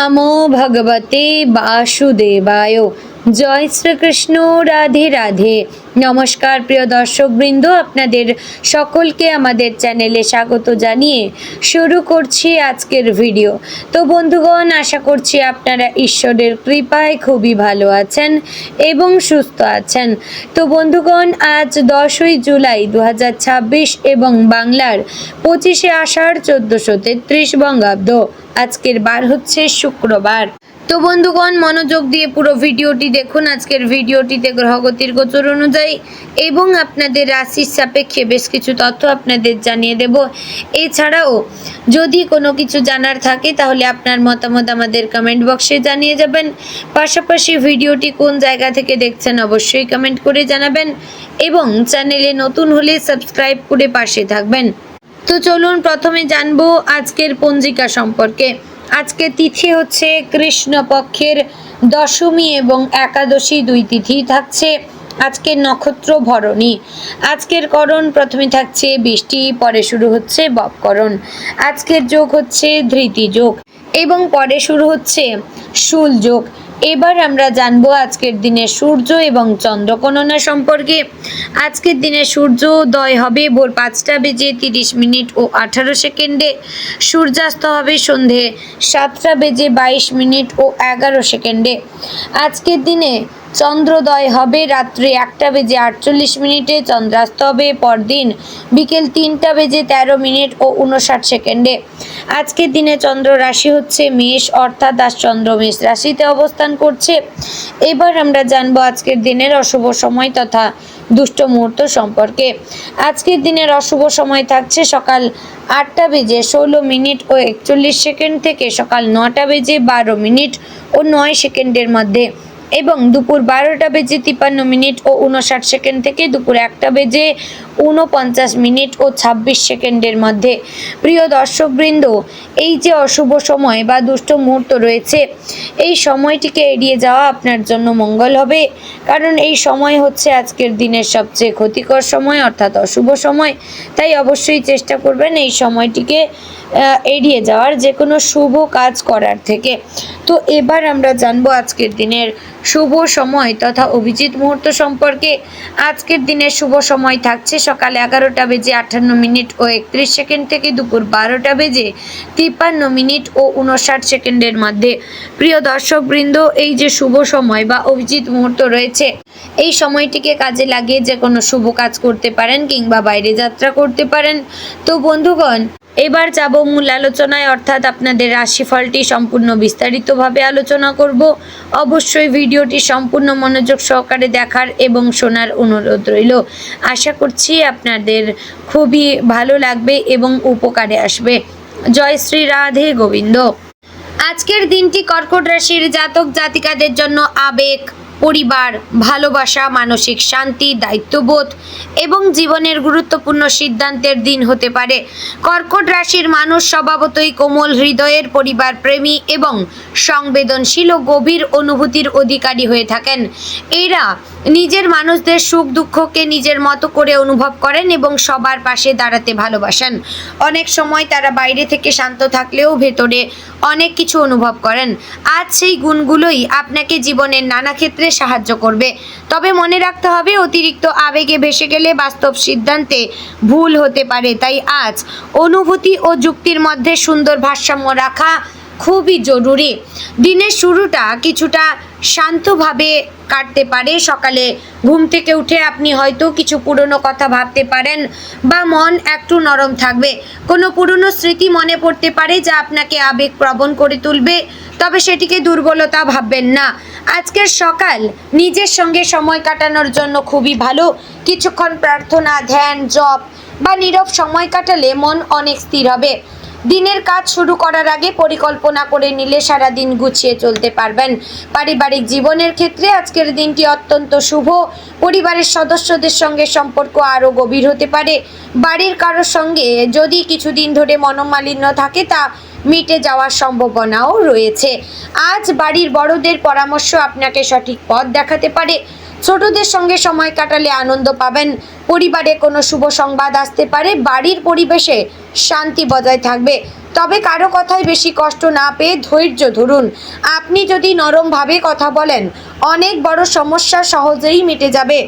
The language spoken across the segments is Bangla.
নমো ভগবতে বাসুদেবায়। জয় শ্রীকৃষ্ণ। রাধে রাধে। নমস্কার প্রিয় দর্শকবৃন্দ, আপনাদের সকলকে আমাদের চ্যানেলে স্বাগত জানিয়ে শুরু করছি আজকের ভিডিও। তো বন্ধুগণ, আশা করছি আপনারা ঈশ্বরের কৃপায় খুবই ভালো আছেন এবং সুস্থ আছেন। তো বন্ধুগণ, আজ 10ই জুলাই 2026 এবং বাংলার 25শে আষাঢ় 1433 বঙ্গাব্দ। আজকের বার হচ্ছে শুক্রবার। তো বন্ধুগণ, মনোযোগ দিয়ে পুরো ভিডিওটি দেখুন। আজকের ভিডিওটিতে গ্রহগতির গোচর অনুযায়ী এবং আপনাদের রাশির সাপেক্ষে বেশ কিছু তথ্য আপনাদের জানিয়ে দেব। এছাড়াও যদি কোনো কিছু জানার থাকে তাহলে আপনার মতামত আমাদের কমেন্ট বক্সে জানিয়ে যাবেন। পাশাপাশি ভিডিওটি কোন জায়গা থেকে দেখছেন অবশ্যই কমেন্ট করে জানাবেন এবং চ্যানেলে নতুন হলে সাবস্ক্রাইব করে পাশে থাকবেন। তো চলুন প্রথমে জানবো আজকের পঞ্জিকা সম্পর্কে। আজকে তিথি হচ্ছে কৃষ্ণপক্ষের দশমী এবং একাদশী, দুই তিথি থাকছে। আজকের নক্ষত্র ভরণী। আজকের করণ প্রথমে থাকছে বৃষ্টি, পরে শুরু হচ্ছে ববকরণ। আজকের যোগ হচ্ছে ধৃতি যোগ এবং পরে শুরু হচ্ছে শূল যোগ। এবার আমরা জানবো আজকের দিনে সূর্য এবং চন্দ্র গণনা সম্পর্কে। আজকের দিনে সূর্যোদয় হবে ভোর 5টা বেজে 30 মিনিট ও 18 সেকেন্ডে। সূর্যাস্ত হবে সন্ধে 7টা বেজে 22 মিনিট ও 11 সেকেন্ডে। আজকের দিনে চন্দ্রোদয় হবে রাত্রি 1টা বেজে 48 মিনিটে। চন্দ্রাস্ত হবে পরদিন বিকেল 3টা বেজে 13 মিনিট ও 59 সেকেন্ডে। আজকের দিনে চন্দ্র রাশি হচ্ছে মেষ, অর্থাৎ আজ চন্দ্র মেষ রাশিতে অবস্থান করছে। এবার আমরা জানবো আজকের দিনের অশুভ সময় তথা দুষ্ট মুহূর্ত সম্পর্কে। আজকের দিনের অশুভ সময় থাকছে সকাল 8টা বেজে 16 মিনিট ও 41 সেকেন্ড থেকে সকাল 9টা বেজে 12 মিনিট ও 9 সেকেন্ডের মধ্যে এবং দুপুর 12টা বেজে 53 মিনিট ও 59 সেকেন্ড থেকে দুপুর 1টা বেজে 49 মিনিট ও 26 সেকেন্ডের মধ্যে। প্রিয় দর্শকবৃন্দ, এই যে অশুভ সময় বা দুষ্ট মুহূর্ত রয়েছে, এই সময়টিকে এড়িয়ে যাওয়া আপনার জন্য মঙ্গল হবে, কারণ এই সময় হচ্ছে আজকের দিনের সবচেয়ে ক্ষতিকর সময়, অর্থাৎ অশুভ সময়। তাই অবশ্যই চেষ্টা করবেন এই সময়টিকে এড়িয়ে যাওয়ার, যে কোনো শুভ কাজ করার থেকে। তো এবার আমরা জানবো আজকের দিনের শুভ সময় তথা অভিজিৎ মুহূর্ত সম্পর্কে। আজকের দিনের শুভ সময় থাকছে সকাল 11টা বেজে 58 মিনিট ও 31 সেকেন্ড থেকে দুপুর 12টা বেজে 53 মিনিট ও 59 সেকেন্ডের মধ্যে। প্রিয় দর্শকবৃন্দ, এই যে শুভ সময় বা অভিজিৎ মুহূর্ত রয়েছে, এই সময়টিকে কাজে লাগিয়ে যে কোনো শুভ কাজ করতে পারেন কিংবা বাইরে যাত্রা করতে পারেন। তো বন্ধুগণ, এবার যাব মূল আলোচনায়, অর্থাৎ আপনাদের রাশিফলটি সম্পূর্ণ বিস্তারিতভাবে আলোচনা করব। অবশ্যই ভিডিওটি সম্পূর্ণ মনোযোগ সহকারে দেখার এবং শোনার অনুরোধ রইল। আশা করছি আপনাদের খুবই ভালো লাগবে এবং উপকারে আসবে। জয় শ্রী রাধে গোবিন্দ। আজকের দিনটি কর্কট রাশির জাতক জাতিকাদের জন্য আবেগ, পরিবার, ভালোবাসা, মানসিক শান্তি, দায়িত্ববোধ এবং জীবনের গুরুত্বপূর্ণ সিদ্ধান্তের দিন হতে পারে। কর্কট রাশির মানুষ স্বভাবতই কোমল হৃদয়ের, পরিবার প্রেমী এবং সংবেদনশীল ও গভীর অনুভূতির অধিকারী হয়ে থাকেন। এরা নিজের মানুষদের সুখ দুঃখকে নিজের মতো করে অনুভব করেন এবং সবার পাশে দাঁড়াতে ভালোবাসেন। অনেক সময় তারা বাইরে থেকে শান্ত থাকলেও ভেতরে অনেক কিছু অনুভব করেন। আজ সেই গুণগুলোই আপনাকে জীবনের নানা ক্ষেত্রে সাহায্য করবে। তবে মনে রাখতে হবে, অতিরিক্ত আবেগে ভেসে গেলে বাস্তব সিদ্ধান্তে ভুল হতে পারে। তাই আজ অনুভূতি ও যুক্তির মধ্যে সুন্দর ভারসাম্য রাখা খুবই জরুরি। দিনের শুরুটা কিছুটা শান্তভাবে কাটতে পারে। সকালে ঘুম থেকে উঠে আপনি হয়তো কিছু পুরনো কথা ভাবতে পারেন বা মন একটু নরম থাকবে। কোনো পুরনো স্মৃতি মনে পড়তে পারে যা আপনাকে আবেগপ্রবণ করে তুলবে, তবে সেটিকে দুর্বলতা ভাববেন না। আজকের সকাল নিজের সঙ্গে সময় কাটানোর জন্য খুবই ভালো। কিছুক্ষণ প্রার্থনা, ধ্যান, জপ বা নীরব সময় কাটালে মন অনেক স্থির হবে। দিনের কাজ শুরু করার আগে পরিকল্পনা করে নিলে সারাদিন গুছিয়ে চলতে পারবেন। পারিবারিক জীবনের ক্ষেত্রে আজকের দিনটি অত্যন্ত শুভ। পরিবারের সদস্যদের সঙ্গে সম্পর্ক আরও গভীর হতে পারে। বাড়ির কারোর সঙ্গে যদি কিছুদিন ধরে মনোমালিন্য থাকে তা মিটে যাওয়ার সম্ভাবনাও রয়েছে। আজ বাড়ির বড়দের পরামর্শ আপনাকে সঠিক পথ দেখাতে পারে। ছোটদের সঙ্গে সময় কাটালে আনন্দ পাবেন। পরিবারে কোনো শুভ সংবাদ আসতে পারে। বাড়ির পরিবেশে শান্তি বজায় থাকবে। তবে কারো কথায় বেশি কষ্ট না পেয়ে ধৈর্য ধরুন। আপনি যদি নরমভাবে কথা বলেন, অনেক বড় সমস্যা সহজেই মিটে যাবে।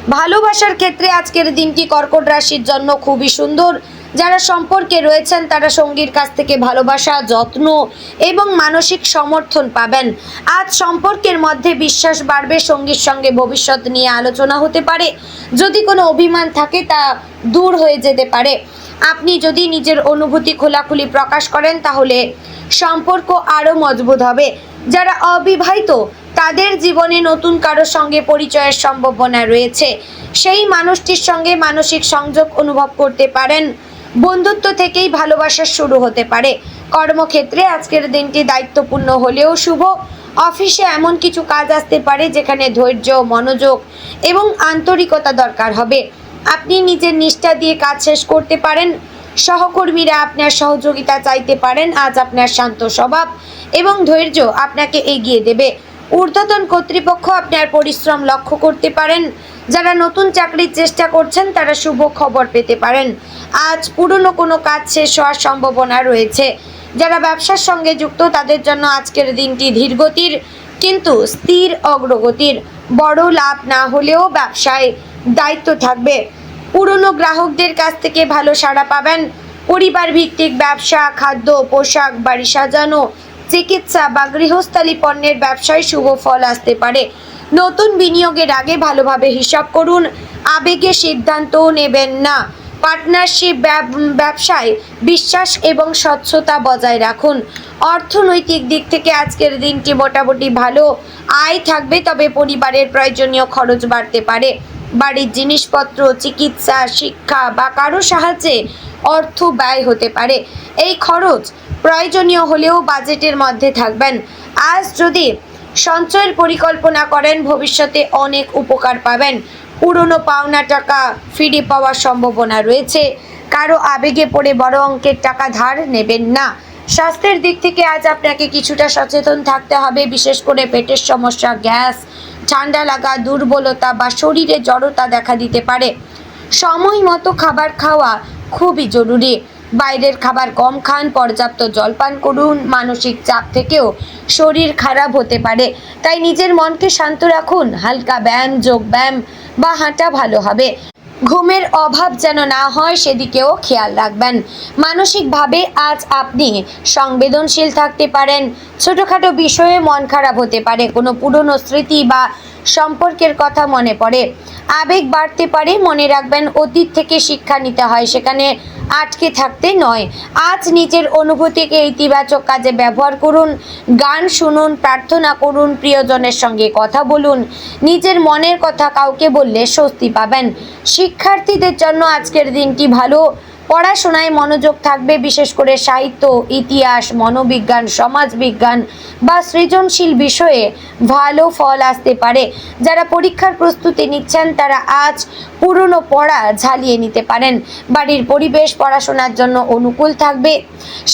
ভালোবাসার ক্ষেত্রে আজকের দিনটি কর্কট রাশির জন্য খুবই সুন্দর। যারা সম্পর্কে রয়েছেন তারা সঙ্গীর কাছ থেকে ভালোবাসা, যত্ন এবং মানসিক সমর্থন পাবেন। আজ সম্পর্কের মধ্যে বিশ্বাস বাড়বে। সঙ্গীর সঙ্গে ভবিষ্যৎ নিয়ে আলোচনা হতে পারে। যদি কোনো অভিমান থাকে তা দূর হয়ে যেতে পারে। আপনি যদি নিজের অনুভূতি খোলাখুলি প্রকাশ করেন তাহলে সম্পর্ক আরও মজবুত হবে। যারা অবিবাহিত তাদের জীবনে নতুন কারোর সঙ্গে পরিচয়ের সম্ভাবনা রয়েছে। সেই মানুষটির সঙ্গে মানসিক সংযোগ অনুভব করতে পারেন। বন্ধুত্ব থেকেই ভালোবাসা শুরু হতে পারে। কর্মক্ষেত্রে আজকের দিনটি দায়িত্বপূর্ণ হলেও শুভ। অফিসে এমন কিছু কাজ আসতে পারে যেখানে ধৈর্য, মনোযোগ এবং আন্তরিকতা দরকার হবে। আপনি নিজের নিষ্ঠা দিয়ে কাজ শেষ করতে পারেন। সহকর্মীরা আপনার সহযোগিতা চাইতে পারেন। আজ আপনার শান্ত স্বভাব এবং ধৈর্য আপনাকে এগিয়ে দেবে। ঊর্ধ্বতন কর্তৃপক্ষ আপনার পরিশ্রম লক্ষ্য করতে পারেন। যারা নতুন চাকরির চেষ্টা করছেন তারা শুভ খবর পেতে পারেন। আজ পুরনো কোনো কাজ শেষ হওয়ার সম্ভাবনা রয়েছে। যারা ব্যবসার সঙ্গে যুক্ত তাদের জন্য আজকের দিনটি ধীরগতির কিন্তু স্থির অগ্রগতির। বড় লাভ না হলেও ব্যবসায় দায়িত্ব থাকবে। পুরনো গ্রাহকদের কাছ থেকে ভালো সাড়া পাবেন। পরিবার ভিত্তিক ব্যবসা, খাদ্য, পোশাক, বাড়ি সাজানো, চিকিৎসা বা গৃহস্থালী পণ্যের ব্যবসায় শুভ ফল আসতে পারে। নতুন বিনিয়োগের আগে ভালোভাবে হিসাব করুন। আবেগে সিদ্ধান্ত নেবেন না। পার্টনারশিপ ব্যবসায় বিশ্বাস এবং স্বচ্ছতা বজায় রাখুন। অর্থনৈতিক দিক থেকে আজকের দিনটি মোটামুটি ভালো। আয় থাকবে, তবে পরিবারের প্রয়োজনীয় খরচ বাড়তে পারে। বাড়ির জিনিসপত্র, চিকিৎসা, শিক্ষা বা কারো সাহায্যে অর্থ ব্যয় হতে পারে। এই খরচ প্রয়োজনীয় হলেও বাজেটের মধ্যে থাকবেন। আজ যদি সঞ্চয়ের পরিকল্পনা করেন ভবিষ্যতে অনেক উপকার পাবেন। পুরনো পাওনা টাকা ফিরে পাওয়ার সম্ভাবনা রয়েছে। কারো আবেগে পড়ে বড় অঙ্কের টাকা ধার নেবেন না। স্বাস্থ্যের দিক থেকে আজ আপনাকে কিছুটা সচেতন থাকতে হবে। বিশেষ করে পেটের সমস্যা, গ্যাস, ঠান্ডা লাগা, দুর্বলতা বা শরীরে জড়তা দেখা দিতে পারে। সময় মতো খাবার খাওয়া খুবই জরুরি। বাইরের খাবার কম খান, পর্যাপ্ত জলপান করুন। মানসিক চাপ থেকেও শরীর খারাপ হতে পারে, তাই নিজের মনকে শান্ত রাখুন। হালকা ব্যায়াম, যোগ ব্যায়াম বা হাঁটা ভালো হবে। ঘুমের অভাব যেন না হয় সেদিকেও খেয়াল রাখবেন। মানসিকভাবে আজ আপনি সংবেদনশীল থাকতে পারেন। ছোটোখাটো বিষয়ে মন খারাপ হতে পারে। কোনো পুরনো স্মৃতি বা সম্পর্কের কথা মনে পড়ে। আবেগ বাড়তে পারে। মনে রাখবেন, অতীত থেকে শিক্ষা নিতে হয়, সেখানে আটকে থাকতে নয়। আজ নিজের অনুভূতিকে ইতিবাচক কাজে ব্যবহার করুন। গান শুনুন, প্রার্থনা করুন, প্রিয়জনের সঙ্গে কথা বলুন। নিজের মনের কথা কাউকে বললে স্বস্তি পাবেন। শিক্ষার্থীদের জন্য আজকের দিনটি ভালো। পড়াশোনায় মনোযোগ থাকবে। বিশেষ করে সাহিত্য, ইতিহাস, মনোবিজ্ঞান, সমাজবিজ্ঞান বা সৃজনশীল বিষয়ে ভালো ফল আসতে পারে। যারা পরীক্ষার প্রস্তুতি নিচ্ছেন তারা আজ পুরনো পড়া ঝালিয়ে নিতে পারেন। বাড়ির পরিবেশ পড়াশোনার জন্য অনুকূল থাকবে।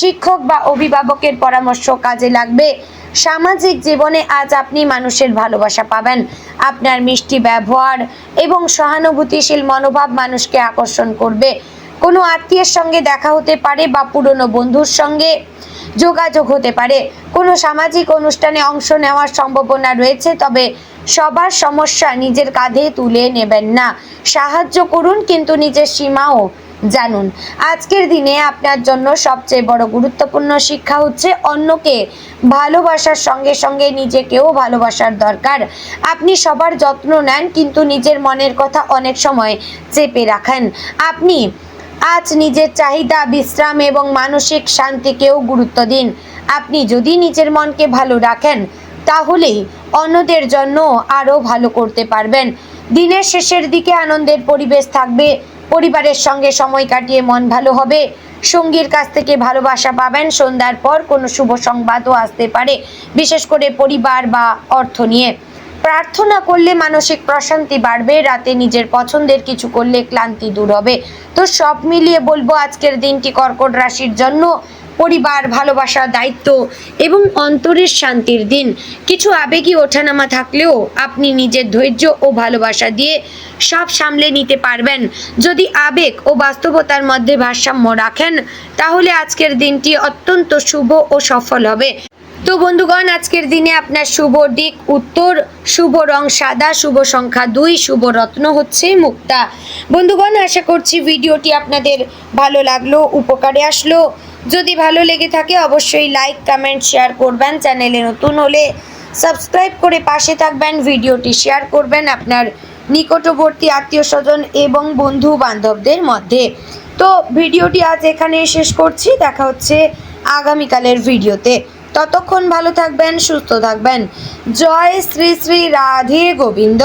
শিক্ষক বা অভিভাবকের পরামর্শ কাজে লাগবে। সামাজিক জীবনে আজ আপনি মানুষের ভালোবাসা পাবেন। আপনার মিষ্টি ব্যবহার এবং সহানুভূতিশীল মনোভাব মানুষকে আকর্ষণ করবে। কোনো আত্মীয়ের সঙ্গে দেখা হতে পারে বা পুরনো বন্ধুর সঙ্গে যোগাযোগ হতে পারে। কোনো সামাজিক অনুষ্ঠানে অংশ নেওয়ার সম্ভাবনা রয়েছে, তবে সবার সমস্যা নিজের কাঁধে তুলে নেবেন না। সাহায্য করুন, কিন্তু নিজের সীমাও জানুন। আজকের দিনে আপনার জন্য সবচেয়ে বড় গুরুত্বপূর্ণ শিক্ষা হচ্ছে অন্যকে ভালোবাসার সঙ্গে সঙ্গে নিজেকেও ভালোবাসার দরকার। আপনি সবার যত্ন নেন, কিন্তু নিজের মনের কথা অনেক সময় চেপে রাখেন। আপনি আজ নিজের চাহিদা, বিশ্রাম এবং মানসিক শান্তিকেও গুরুত্ব দিন। আপনি যদি নিজের মনকে ভালো রাখেন তাহলেই অন্যদের জন্য আরও ভালো করতে পারবেন। দিনের শেষের দিকে আনন্দের পরিবেশ থাকবে। পরিবারের সঙ্গে সময় কাটিয়ে মন ভালো হবে। সঙ্গীর কাছ থেকে ভালোবাসা পাবেন। সন্ধ্যার পর কোনো শুভ সংবাদও আসতে পারে, বিশেষ করে পরিবার বা অর্থ নিয়ে। প্রার্থনা করলে মানসিক প্রশান্তি বাড়বে। রাতে নিজের পছন্দের কিছু করলে ক্লান্তি দূর হবে। তো সব মিলিয়ে বলবো আজকের দিনটি কর্কট রাশির জন্য পরিবার, ভালোবাসা, দায়িত্ব এবং অন্তরের শান্তির দিন। কিছু আবেগী ওঠানামা থাকলেও আপনি নিজের ধৈর্য ও ভালোবাসা দিয়ে সব সামলে নিতে পারবেন। যদি আবেগ ও বাস্তবতার মধ্যে ভারসাম্য রাখেন তাহলে আজকের দিনটি অত্যন্ত শুভ ও সফল হবে। তো বন্ধুগণ, আজকের দিনে আপনার শুভ দিক উত্তর, শুভ রং সাদা, শুভ সংখ্যা 2, শুভ রত্ন হচ্ছে মুক্তা। বন্ধুগণ, আশা করছি ভিডিওটি আপনাদের ভালো লাগলো, উপকারে আসলো। যদি ভালো লেগে থাকে অবশ্যই লাইক, কমেন্ট, শেয়ার করবেন। চ্যানেলে নতুন হলে সাবস্ক্রাইব করে পাশে থাকবেন। ভিডিওটি শেয়ার করবেন আপনার নিকটবর্তী আত্মীয় স্বজন এবং বন্ধু বান্ধবদের মধ্যে। তো ভিডিওটি আজ এখানে শেষ করছি। দেখা হচ্ছে আগামীকালের ভিডিওতে। ততক্ষণ ভালো থাকবেন, সুস্থ থাকবেন। জয় শ্রী শ্রী রাধে গোবিন্দ।